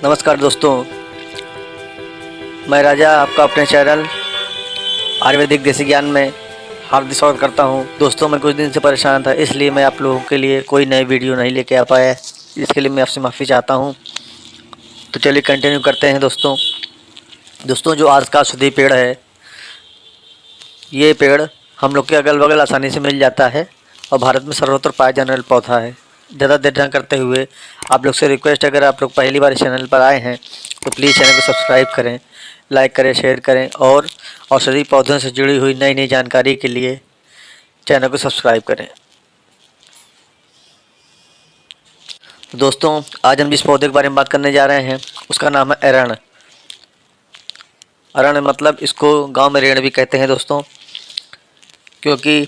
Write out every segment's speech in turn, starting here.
नमस्कार दोस्तों, मैं राजा आपका अपने चैनल आयुर्वेदिक देसी ज्ञान में हार्दिक स्वागत करता हूं। दोस्तों, मैं कुछ दिन से परेशान था, इसलिए मैं आप लोगों के लिए कोई नई वीडियो नहीं लेके आ पाया। इसके लिए मैं आपसे माफ़ी चाहता हूं। तो चलिए कंटिन्यू करते हैं। दोस्तों जो आज का औषधि पेड़ है, ये पेड़ हम लोग के अगल बगल आसानी से मिल जाता है और भारत में सर्वत्र पाया जाने वाला पौधा है। ज़्यादा देर न करते हुए आप लोग से रिक्वेस्ट है, अगर आप लोग पहली बार इस चैनल पर आए हैं तो प्लीज़ चैनल को सब्सक्राइब करें, लाइक करें, शेयर करें और औषधि पौधों से जुड़ी हुई नई नई जानकारी के लिए चैनल को सब्सक्राइब करें। दोस्तों, आज हम जिस पौधे के बारे में बात करने जा रहे हैं उसका नाम है एरण। एरण मतलब इसको गांव में रेण भी कहते हैं दोस्तों, क्योंकि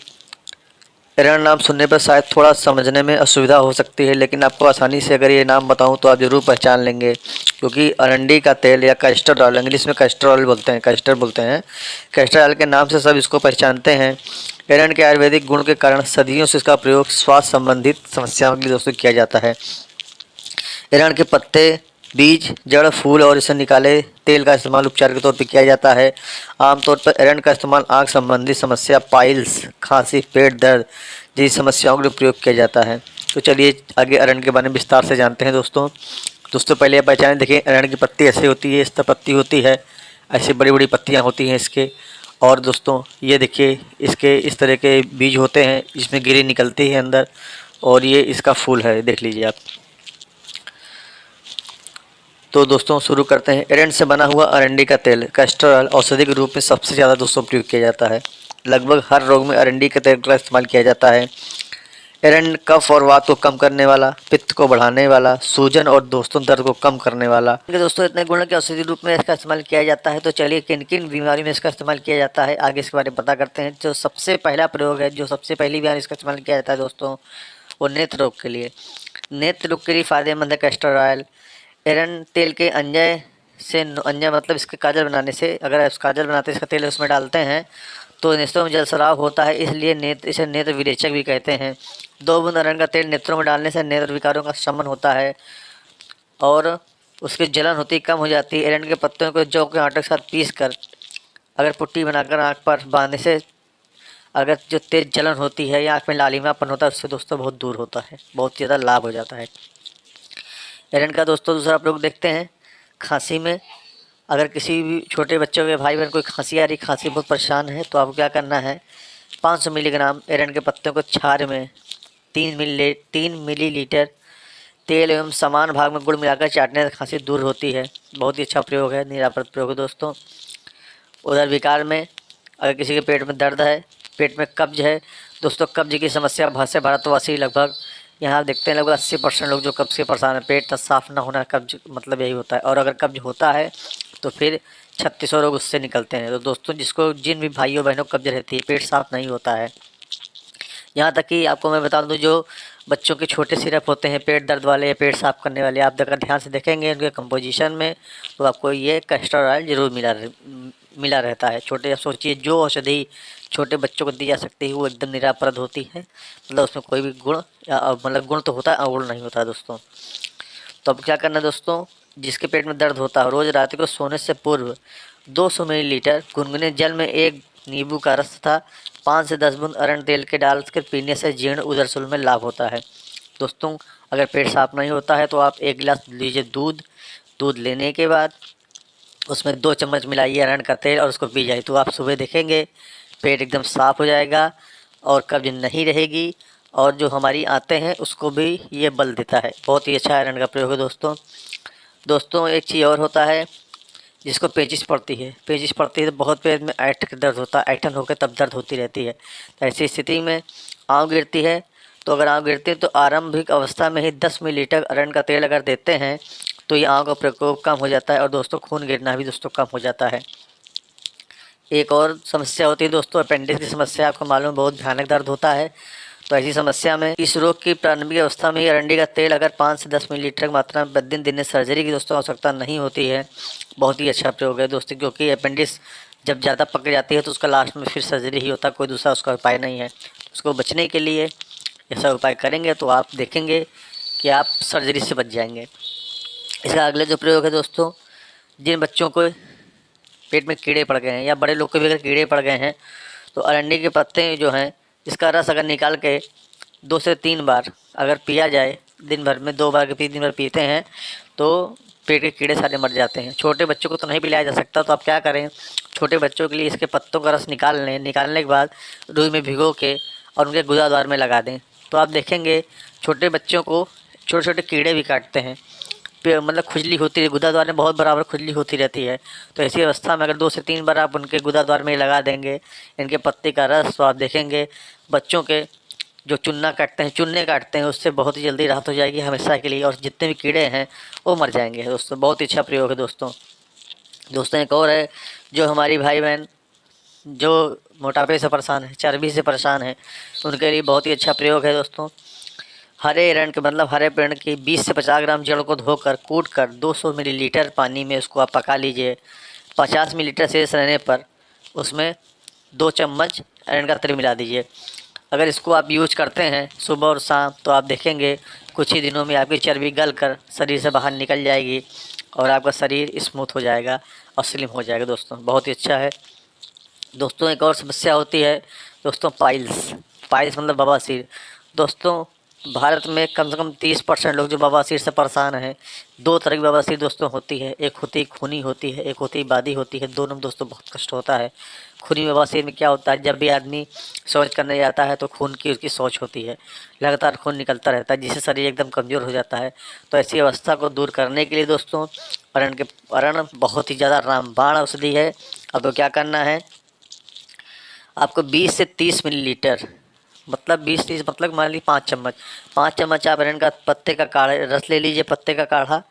एरण नाम सुनने पर शायद थोड़ा समझने में असुविधा हो सकती है, लेकिन आपको आसानी से अगर ये नाम बताऊं तो आप ज़रूर पहचान लेंगे। क्योंकि अरंडी का तेल या कैस्टर ऑयल, इंग्लिश में कैस्टर ऑयल बोलते हैं, कैस्टर ऑयल के नाम से सब इसको पहचानते हैं। एरण के आयुर्वेदिक गुण के कारण सदियों से इसका प्रयोग स्वास्थ्य संबंधित समस्याओं के लिए दोस्तों किया जाता है। एरण के पत्ते, बीज, जड़, फूल और इसे निकाले तेल का इस्तेमाल उपचार के तौर पर किया जाता है। आमतौर पर एरण का इस्तेमाल आँख संबंधी समस्या, पाइल्स, खांसी, पेट दर्द जैसी समस्याओं के लिए प्रयोग किया जाता है। तो चलिए आगे एरण के बारे में विस्तार से जानते हैं। दोस्तों पहले आप पहचान देखिए, एरण की पत्ती ऐसी होती है, इस तरह पत्ती होती है, ऐसी बड़ी बड़ी पत्तियाँ होती हैं इसके। और दोस्तों ये देखिए, इसके इस तरह के बीज होते हैं, इसमें गिरी निकलती है अंदर, और ये इसका फूल है, देख लीजिए आप। तो दोस्तों शुरू करते हैं। एरण से बना हुआ अरंडी का तेल कैस्टर ऑयल औषधि के रूप में सबसे ज़्यादा दोस्तों प्रयोग किया जाता है। लगभग हर रोग में अरंडी के तेल का इस्तेमाल किया जाता है। एरण कफ और वात को कम करने वाला, पित्त को बढ़ाने वाला, सूजन और दोस्तों दर्द को कम करने वाला। दोस्तों इतने गुणों के औषधि रूप में इसका इस्तेमाल किया जाता है। तो चलिए किन किन बीमारी में इसका इस्तेमाल किया जाता है आगे इसके बारे में पता करते हैं। जो सबसे पहला प्रयोग है, जो सबसे पहली बार इसका इस्तेमाल किया जाता है दोस्तों, वो नेत्र रोग के लिए। नेत्र रोग के लिए फ़ायदेमंद है कैस्टर ऑयल। एरण तेल के अंजय से, अंजय मतलब इसके काजल बनाने से, अगर आप काजल बनाते इसका तेल उसमें डालते हैं तो नेत्रों में जलस्राव होता है, इसलिए इसे नेत्र विरेचक भी कहते हैं। 2 बूंद एरण का तेल नेत्रों में डालने से नेत्र विकारों का शमन होता है और उसकी जलन होती कम हो जाती है। एरण के पत्तों को जौ के आटे के साथ पीस कर अगर पुट्टी बनाकर आँख पर बांधने से अगर जो तेज जलन होती है या आँख में लालिमापन होता है, उससे दोस्तों बहुत दूर होता है, बहुत ज़्यादा लाभ हो जाता है। एरण का दोस्तों दूसरा प्रयोग देखते हैं, खांसी में। अगर किसी भी छोटे बच्चों के भाई बहन कोई खांसी आ रही, खांसी बहुत परेशान है, तो आपको क्या करना है, 500 मिलीग्राम एरण के पत्तों को छार में 3 मिलीलीटर तेल एवं समान भाग में गुड़ मिलाकर चाटने से खांसी दूर होती है। बहुत ही अच्छा प्रयोग है, निरापद प्रयोग है दोस्तों। उधर विकार में, अगर किसी के पेट में दर्द है, पेट में कब्ज है दोस्तों, कब्ज की समस्या से भारतवासी लगभग यहाँ आप देखते हैं लगभग 80% लोग जो कब्ज से परेशान है, पेट साफ ना होना, कब्ज मतलब यही होता है। और अगर कब्ज होता है तो फिर 3600 रोग उससे निकलते हैं। तो दोस्तों जिन भी भाइयों बहनों को कब्ज रहती है, पेट साफ नहीं होता है, यहाँ तक कि आपको मैं बता दूँ, जो बच्चों के छोटे सिरप होते हैं पेट दर्द वाले या पेट साफ करने वाले, आप अगर ध्यान से देखेंगे उनके कंपोजिशन में तो आपको ये कैस्टर ऑयल ज़रूर मिला रहता है। छोटे, आप सोचिए जो औषधि छोटे बच्चों को दी जा सकती है वो एकदम निरापद होती है, मतलब उसमें कोई भी गुण या मतलब गुण तो होता है, अवगुण नहीं होता है दोस्तों। तो अब क्या करना है दोस्तों, जिसके पेट में दर्द होता है रोज़ रात को सोने से पूर्व 200 मिलीलीटर गुनगुने जल में 1 नींबू का रस था 5 से 10 बूंद अरण तेल के डालकर पीने से जीर्ण उदरशूल में लाभ होता है। दोस्तों अगर पेट साफ नहीं होता है तो आप 1 गिलास लीजिए दूध लेने के बाद उसमें 2 चम्मच मिलाइए अरण का तेल और उसको पी जाइए, तो आप सुबह देखेंगे पेट एकदम साफ हो जाएगा और कब्ज नहीं रहेगी, और जो हमारी आते हैं उसको भी ये बल देता है। बहुत ही अच्छा आयरन का प्रयोग है दोस्तों एक चीज़ और होता है, जिसको पेचिश पड़ती है तो बहुत पेट में ऐठ दर्द होता है, ऐठन होकर तब दर्द होती रहती है। तो ऐसी स्थिति में आँव गिरती है, तो अगर आँव गिरती है तो आरंभिक अवस्था में ही 10 मिलीलीटर अरण का तेल अगर देते हैं तो ये आँव का प्रकोप कम हो जाता है और दोस्तों खून गिरना भी दोस्तों कम हो जाता है। एक और समस्या होती है दोस्तों, अपेंडिक्स की समस्या। आपको मालूम बहुत भयानक दर्द होता है, तो ऐसी समस्या में इस रोग की प्रारंभिक अवस्था में ही अरंडी का तेल अगर 5 से 10 मिलीलीटर की मात्रा में प्रतिदिन देने सर्जरी की दोस्तों आवश्यकता नहीं होती है। बहुत ही अच्छा प्रयोग है दोस्तों, क्योंकि अपेंडिक्स जब ज़्यादा पक जाती है तो उसका लास्ट में फिर सर्जरी ही होता है, कोई दूसरा उसका उपाय नहीं है। उसको बचने के लिए ऐसा उपाय करेंगे तो आप देखेंगे कि आप सर्जरी से बच जाएंगे। इसका अगला जो प्रयोग है दोस्तों, जिन बच्चों को पेट में कीड़े पड़ गए हैं या बड़े लोग को भी अगर कीड़े पड़ गए हैं तो अरंडी के पत्ते जो हैं इसका रस अगर निकाल के 2 से 3 बार अगर पिया जाए, दिन भर में 2 बार के दिन भर पीते हैं तो पेट के कीड़े सारे मर जाते हैं। छोटे बच्चों को तो नहीं पिलाया जा सकता, तो आप क्या करें, छोटे बच्चों के लिए इसके पत्तों का रस निकाल लें, निकालने के बाद रूई में भिगो के और उनके गुदाद्वार में लगा दें। तो आप देखेंगे छोटे बच्चों को छोटे छोटे कीड़े भी काटते हैं, मतलब खुजली होती है, गुदाद्वार में बहुत बराबर खुजली होती रहती है। तो ऐसी अवस्था में अगर 2 से 3 बार आप उनके गुदाद्वार में लगा देंगे इनके पत्ते का रस, तो आप देखेंगे बच्चों के जो चूने काटते हैं उससे बहुत ही जल्दी राहत हो जाएगी हमेशा के लिए, और जितने भी कीड़े हैं वो मर जाएंगे दोस्तों। बहुत ही अच्छा प्रयोग है दोस्तों एक और है जो हमारी भाई बहन जो मोटापे से परेशान है, चर्बी से परेशान है, उनके लिए बहुत ही अच्छा प्रयोग है दोस्तों। हरे एरंड के मतलब हरे पेड़ की 20 से 50 ग्राम जड़ को धोकर कूट कर 200 मिलीलीटर पानी में उसको आप पका लीजिए। 50 मिलीलीटर शेष रहने पर उसमें 2 चम्मच एरंड का तेल मिला दीजिए। अगर इसको आप यूज करते हैं सुबह और शाम तो आप देखेंगे कुछ ही दिनों में आपकी चर्बी गल कर शरीर से बाहर निकल जाएगी और आपका शरीर स्मूथ हो जाएगा और स्लिम हो जाएगा दोस्तों। बहुत ही अच्छा है दोस्तों। एक और समस्या होती है दोस्तों पाइल्स मतलब बवासीर। दोस्तों भारत में कम से कम 30% लोग जो बवासीर से परेशान हैं। 2 तरह की बवासीर दोस्तों होती है, एक होती खूनी होती है, एक होती बादी होती है। दोनों में दोस्तों बहुत कष्ट होता है। खूनी बवासीर में क्या होता है, जब भी आदमी शौच करने जाता है तो खून की उसकी शौच होती है, लगातार खून निकलता रहता है जिससे शरीर एकदम कमज़ोर हो जाता है। तो ऐसी अवस्था को दूर करने के लिए दोस्तों अरण बहुत ही ज़्यादा रामबाण औषधि है। अब तो क्या करना है, आपको 20 से 30 मिलीलीटर मतलब 20-30 मतलब मान लीजिए 5 चम्मच आप एरंड का पत्ते का काढ़ा रस ले लीजिए, पत्ते का काढ़ा,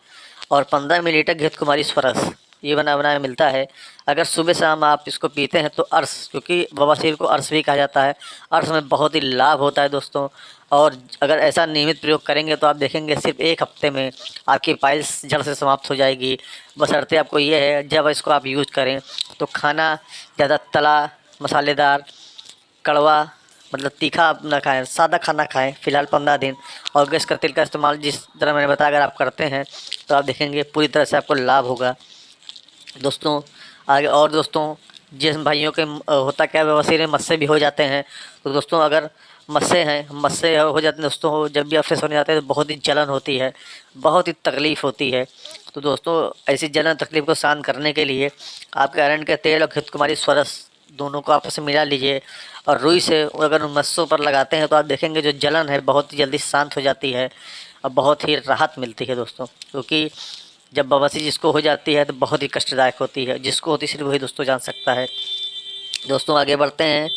और 15 मिलीलीटर घृतकुमारी स्वरस ये बना मिलता है। अगर सुबह शाम आप इसको पीते हैं तो अर्श, क्योंकि बवासीर को अर्श भी कहा जाता है, अर्श में बहुत ही लाभ होता है दोस्तों। और अगर ऐसा नियमित प्रयोग करेंगे तो आप देखेंगे सिर्फ 1 हफ्ते में आपकी पाइल्स जड़ से समाप्त हो जाएगी। बशर्ते आपको ये है जब इसको आप यूज करें तो खाना ज़्यादा तला मसालेदार कड़वा मतलब तीखा आप ना खाएं, सादा खाना खाएं फ़िलहाल 15 दिन। और गैस का तेल का इस्तेमाल जिस तरह मैंने बताया अगर आप करते हैं तो आप देखेंगे पूरी तरह से आपको लाभ होगा दोस्तों। आगे और दोस्तों जिन भाइयों के होता क्या बवासीर में मस्से भी हो जाते हैं, तो दोस्तों अगर मस्से हो जाते हैं दोस्तों, जब भी आप फ्रेश होने जाते हैं तो बहुत ही जलन होती है, बहुत ही तकलीफ़ होती है। तो दोस्तों ऐसी जलन तकलीफ़ को शांत करने के लिए आपके एरंड के तेल और घृतकुमारी स्वरस दोनों को आपस में मिला लीजिए और रुई से अगर उन मस्सों पर लगाते हैं तो आप देखेंगे जो जलन है बहुत ही जल्दी शांत हो जाती है और बहुत ही राहत मिलती है दोस्तों। क्योंकि जब बवासीर जिसको हो जाती है तो बहुत ही कष्टदायक होती है, जिसको होती सिर्फ वही दोस्तों जान सकता है। दोस्तों आगे बढ़ते हैं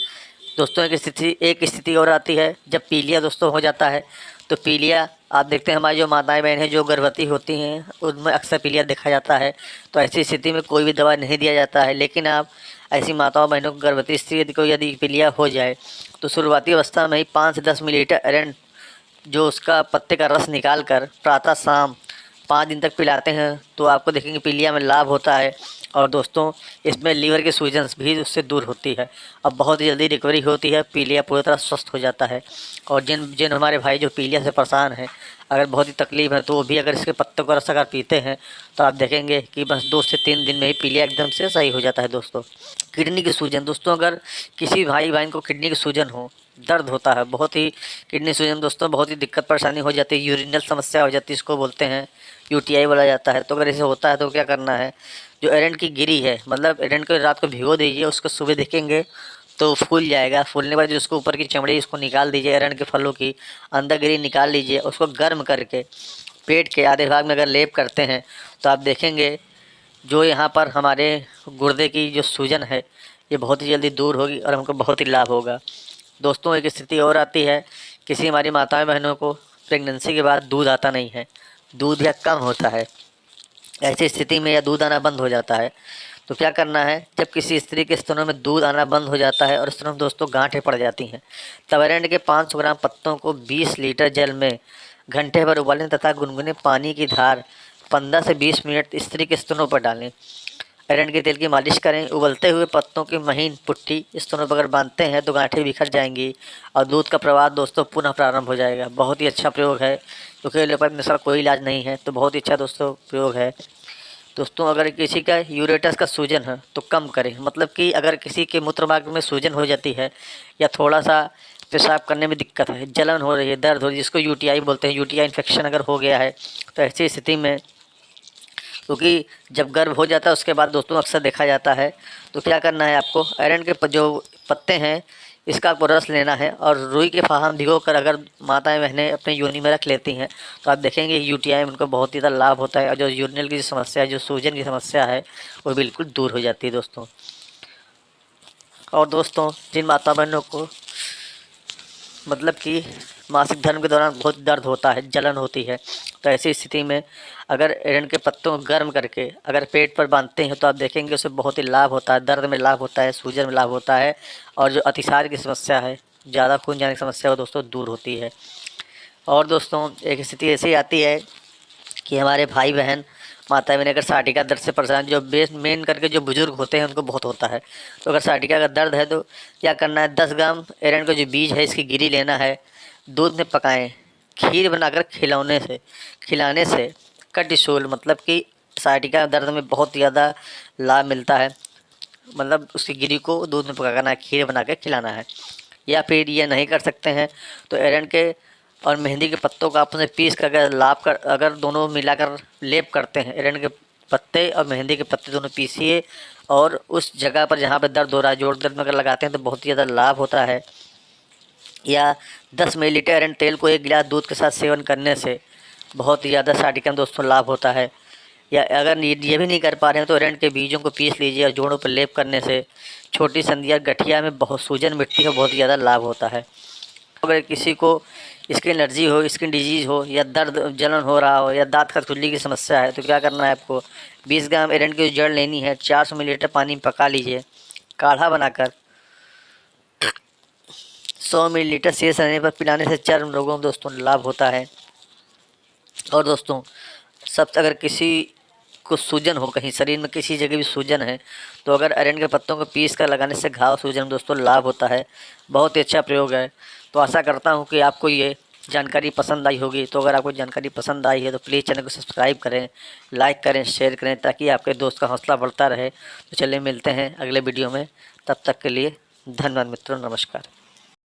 दोस्तों। एक स्थिति और आती है जब पीलिया दोस्तों हो जाता है। तो पीलिया आप देखते हैं हमारी जो माताएं बहन हैं जो गर्भवती होती हैं उनमें अक्सर पीलिया देखा जाता है। तो ऐसी स्थिति में कोई भी दवा नहीं दिया जाता है, लेकिन आप ऐसी माताओं बहनों को गर्भवती स्त्री को यदि पीलिया हो जाए तो शुरुआती अवस्था में ही 5 से 10 मिलीलीटर एरंड जो उसका पत्ते का रस निकाल कर प्रातः शाम 5 दिन तक पिलाते हैं तो आपको देखेंगे पीलिया में लाभ होता है। और दोस्तों इसमें लीवर की सूजन भी उससे दूर होती है, अब बहुत ही जल्दी रिकवरी होती है, पीलिया पूरी तरह स्वस्थ हो जाता है। और जिन जिन हमारे भाई जो पीलिया से परेशान हैं अगर बहुत ही तकलीफ़ है तो वो भी अगर इसके पत्तों का रस अगर पीते हैं तो आप देखेंगे कि बस 2 से 3 दिन में ही पीलिया एकदम से सही हो जाता है दोस्तों। किडनी की सूजन दोस्तों, अगर किसी भाई बहन को किडनी की सूजन हो, दर्द होता है बहुत ही, किडनी सूजन दोस्तों बहुत ही दिक्कत परेशानी हो जाती है, यूरिनल समस्या हो जाती है, इसको बोलते हैं यूटीआई बोला जाता है। तो अगर ऐसे होता है तो क्या करना है, जो एरंड की गिरी है मतलब एरंड को रात को भिगो दीजिए, उसको सुबह देखेंगे तो फूल जाएगा। फूलने के बाद जो उसको ऊपर की चमड़ी उसको निकाल दीजिए, एरंड के फलों की अंदर गिरी निकाल लीजिए, उसको गर्म करके पेट के आधे भाग में अगर लेप करते हैं तो आप देखेंगे जो यहाँ पर हमारे गुर्दे की जो सूजन है ये बहुत ही जल्दी दूर होगी और हमको बहुत ही लाभ होगा दोस्तों। एक स्थिति और आती है, किसी हमारी माताएं बहनों को प्रेगनेंसी के बाद दूध आता नहीं है, दूध या कम होता है, ऐसी स्थिति में या दूध आना बंद हो जाता है तो क्या करना है, जब किसी स्त्री के स्तनों में दूध आना बंद हो जाता है और स्तनों में दोस्तों गांठें पड़ जाती हैं, तब एरंड के 500 ग्राम पत्तों को 20 लीटर जल में घंटे भर उबालें तथा गुनगुने पानी की धार 15 से 20 मिनट स्त्री के स्तनों पर डालें। एरंड के तेल की मालिश करें। उबलते हुए पत्तों की महीन पुट्टी इस दोनों पर अगर बांधते हैं तो गांठें बिखर जाएंगी और दूध का प्रवाह दोस्तों पुनः प्रारंभ हो जाएगा। बहुत ही अच्छा प्रयोग है, क्योंकि एलोपैथी का कोई इलाज नहीं है, तो बहुत ही अच्छा दोस्तों प्रयोग है। दोस्तों अगर किसी का यूरेटस का सूजन है तो कम करें, मतलब कि अगर किसी के मूत्र मार्ग में सूजन हो जाती है या थोड़ा सा पेशाब करने में दिक्कत है, जलन हो रही है, दर्द हो रही है, जिसको यूटीआई बोलते हैं, यूटीआई इन्फेक्शन अगर हो गया है, तो ऐसी स्थिति में, क्योंकि जब गर्भ हो जाता है उसके बाद दोस्तों अक्सर देखा जाता है, तो क्या करना है आपको, एरंड के जो पत्ते हैं इसका आपको रस लेना है और रुई के फाहम भिगो कर अगर माताएं बहनें अपने योनि में रख लेती हैं तो आप देखेंगे यूटीआई में उनको बहुत ही ज़्यादा लाभ होता है और जो यूरिनल की समस्या है, जो सूजन की समस्या है, वो बिल्कुल दूर हो जाती है दोस्तों। और दोस्तों जिन माता बहनों को मतलब कि मासिक धर्म के दौरान बहुत दर्द होता है, जलन होती है, तो ऐसी स्थिति में अगर एरंड के पत्तों को गर्म करके अगर पेट पर बांधते हैं तो आप देखेंगे उससे बहुत ही लाभ होता है, दर्द में लाभ होता है, सूजन में लाभ होता है और जो अतिसार की समस्या है, ज़्यादा खून जाने की समस्या वो दोस्तों दूर होती है। और दोस्तों एक स्थिति ऐसी आती है कि हमारे भाई बहन माता बहन अगर साटिका दर्द से परेशान, जो बेस मेन करके जो बुजुर्ग होते हैं उनको बहुत होता है, तो अगर साटिका का दर्द है तो क्या करना है, 10 ग्राम एरंड का जो बीज है इसकी गिरी लेना है, दूध में पकाएं, खीर बनाकर खिलाने से कटिशोल मतलब कि साटिका दर्द में बहुत ज़्यादा लाभ मिलता है। मतलब उसकी गिरी को दूध में पकाना है, खीर बना के खिलाना है। या फिर ये नहीं कर सकते हैं तो एरंड के और मेहंदी के पत्तों का आपस में पीस कर अगर दोनों मिलाकर लेप करते हैं, एरंड के पत्ते और मेहंदी के पत्ते दोनों पीसिए और उस जगह पर जहाँ पर दर्द हो रहा है, जोड़ दर्द में अगर लगाते हैं तो बहुत ही ज़्यादा लाभ होता है। या 10 मिलीलीटर एरंड तेल को 1 गिलास दूध के साथ सेवन करने से बहुत ही ज़्यादा साटिका में दोस्तों लाभ होता है। या अगर ये भी नहीं कर पा रहे हैं तो एरंड के बीजों को पीस लीजिए और जोड़ों पर लेप करने से छोटी संधि या गठिया में बहुत सूजन मिटती है, बहुत ज़्यादा लाभ होता है। अगर किसी को स्किन एलर्जी हो, स्किन डिजीज़ हो या दर्द जलन हो रहा हो या दांत का खुजली की समस्या है तो क्या करना है आपको, 20 ग्राम एरंड की जड़ लेनी है, 400 मिलीलीटर पानी में पका लीजिए, काढ़ा बनाकर 100 मिलीलीटर शेष रहने पर पिलाने से चर्म रोगों में दोस्तों लाभ होता है। और दोस्तों सबसे अगर किसी को सूजन हो, कहीं शरीर में किसी जगह भी सूजन है, तो अगर एरंड के पत्तों को पीस कर लगाने से घाव सूजन में दोस्तों लाभ होता है। बहुत ही अच्छा प्रयोग है। तो आशा करता हूँ कि आपको ये जानकारी पसंद आई होगी। तो अगर आपको जानकारी पसंद आई है तो प्लीज़ चैनल को सब्सक्राइब करें, लाइक करें, शेयर करें, ताकि आपके दोस्त का हौसला बढ़ता रहे। तो चलिए मिलते हैं अगले वीडियो में, तब तक के लिए धन्यवाद मित्रों, नमस्कार।